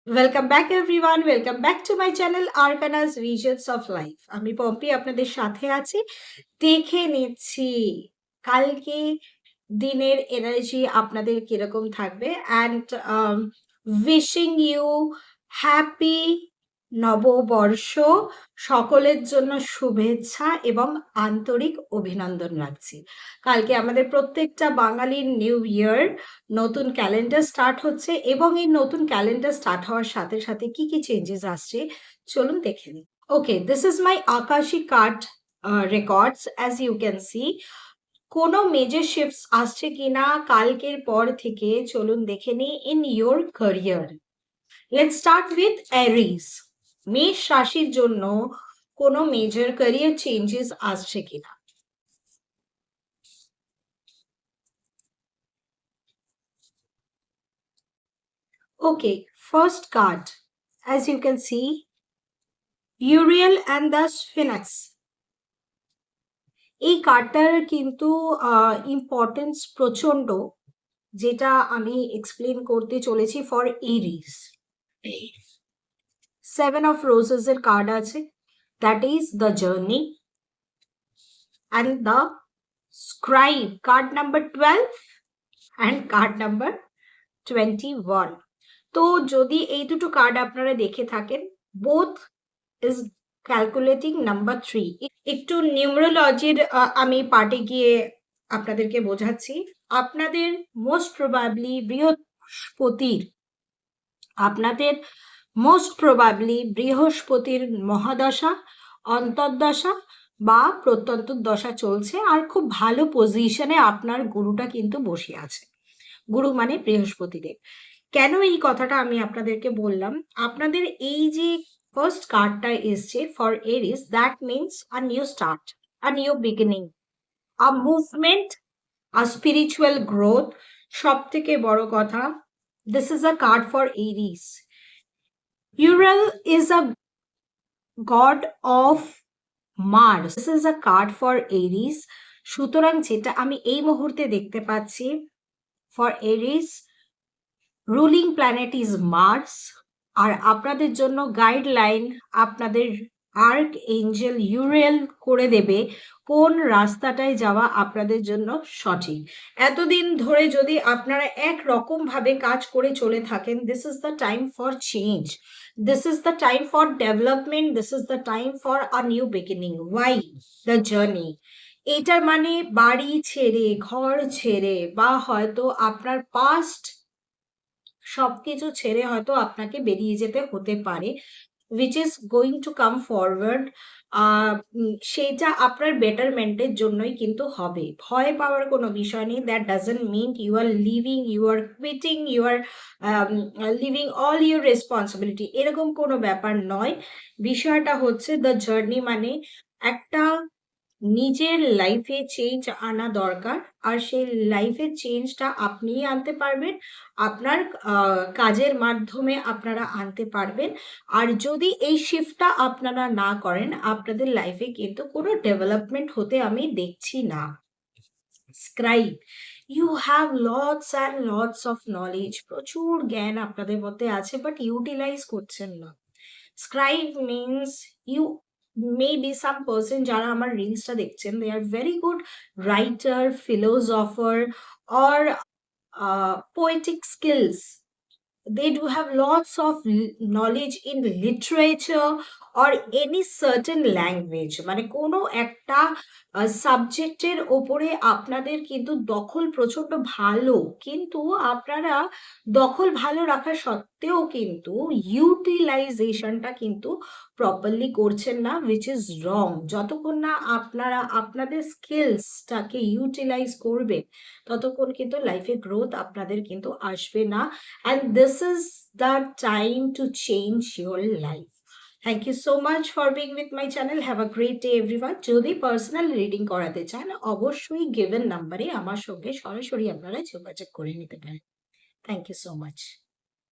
Welcome back everyone, welcome back to my channel Arcanas visions of life. আমি পম্পি আপনাদের সাথে আছি। দেখে নিচ্ছি কালকে দিনের এনার্জি আপনাদের কিরকম থাকবে অ্যান্ড উইশিং ইউ হ্যাপি নববর্ষ। সকলের জন্য শুভেচ্ছা এবং আন্তরিক অভিনন্দন রাখছি। কালকে আমাদের প্রত্যেকটা বাঙালির নিউ ইয়ার, নতুন ক্যালেন্ডার স্টার্ট হচ্ছে এবং এই নতুন ক্যালেন্ডার স্টার্ট হওয়ার সাথে সাথে কি কি চেঞ্জেস আসছে চলুন দেখে নিই। ওকে, this is my Akashi card records. As you can see, কোনো মেজর শিফটস আসছে কিনা কালকের পর থেকে চলুন দেখে নিই in your career. Let's start with Aries. মেষ রাশির জন্য কোনো মেজর ক্যারিয়ার চেঞ্জেস আসছে কিনা। Okay, first card, as you can see, Uriel and the Sphinx. এই কার্ডটার কিন্তু ইম্পর্টেন্স প্রচন্ড, যেটা আমি এক্সপ্লেন করতে চলেছি ফর এরিস। 7 of Roses এর কার্ড আছে, that is the journey and the scribe, card number 12 and card number 21। তো যদি এই দুটো কার্ড আপনারা দেখে থাকেন, বোথ ইজ ক্যালকুলেটিং নাম্বার 3। একটু নিউমেরোলজির আমি পার্টে গিয়ে আপনাদেরকে বোঝাচ্ছি। আপনাদের মোস্ট প্রবাবলি বৃহস্পতির মহাদশা, অন্তর্দশা বা প্রত্যন্তর দশা চলছে, আর খুব ভালো পজিশনে আপনার গুরুটা কিন্তু বসে আছে। গুরু মানে বৃহস্পতি দেব। কেন এই কথাটা আমি আপনাদেরকে বললাম, আপনাদের এই যে ফার্স্ট কার্ডটা এসছে for Aries, that means a new start, a new beginning, a movement, a spiritual growth. সব থেকে বড় কথা, this is a card for Aries. Ural is a god of Mars, this is a card for Aries. সুতরাং যেটা আমি এই মুহূর্তে দেখতে পাচ্ছি for Aries, ruling planet is Mars. আর আপনাদের জন্য গাইডলাইন আপনাদের আর্ক এঞ্জেল ইউরেল করে দেবে কোন রাস্তাটায় যাওয়া আপনাদের জন্য সঠিক। এতদিন ধরে যদি আপনারা একরকম ভাবে কাজ করে চলে থাকেন, this is the time for change, this is the time for development, this is the time for a new beginning. Why the journey? এটার মানে বাড়ি ছেড়ে, ঘর ছেড়ে, বা হয়তো আপনার পাস্ট সবকিছু ছেড়ে হয়তো আপনাকে বেরিয়ে যেতে হতে পারে, which is going to come forward। সেটা আপনার বেটারমেন্টের জন্যই কিন্তু হবে। ভয় পাওয়ার কোনো বিষয় নেই। That doesn't mean you are leaving, you are quitting, you are leaving all your responsibility, এরকম কোনো ব্যাপার নয়। বিষয়টা হচ্ছে দ্য জার্নি মানে একটা নিজের লাইফে চেঞ্জ আনা দরকার, আর সেই লাইফের চেঞ্জটা আপনিই আনতে পারবেন, আপনার কাজের মাধ্যমে আপনারা আনতে পারবেন। আর যদি এই শিফটটা আপনারা না করেন, আপনাদের লাইফে কিন্তু কোনো ডেভেলপমেন্ট হতে আমি দেখছি না। Scribe, you have lots and lots of knowledge, প্রচুর জ্ঞান আপনাদের মধ্যে আছে, বাট ইউটিলাইজ করছেন না। Scribe means you maybe some person যারা আমার রিলসটা দেখছেন, they are very good writer, philosopher or poetic skills. They do have lots of knowledge in literature or any certain language, মানে কোনো একটা সাবজেক্টের ওপরে আপনাদের কিন্তু দখল প্রচন্ড ভালো, কিন্তু আপনারা দখল ভালো রাখা সত্ত্বেও কিন্তু ইউটিলাইজেশনটা কিন্তু প্রপারলি করছেন না, which is wrong। যতক্ষণ না আপনারা আপনাদের স্কিলসটাকে ইউটিলাইজ করবেন, ততক্ষণ কিন্তু লাইফে গ্রোথ আপনাদের কিন্তু আসবে না। And this is the time to change your life. Thank you so much for being with my channel. Have a great day everyone. যদি পার্সোনাল রিডিং করাতে চান, অবশ্যই গিভেন নাম্বারে আমার সঙ্গে সরাসরি আপনারা যোগাযোগ করে নিতে পারেন। Thank you so much.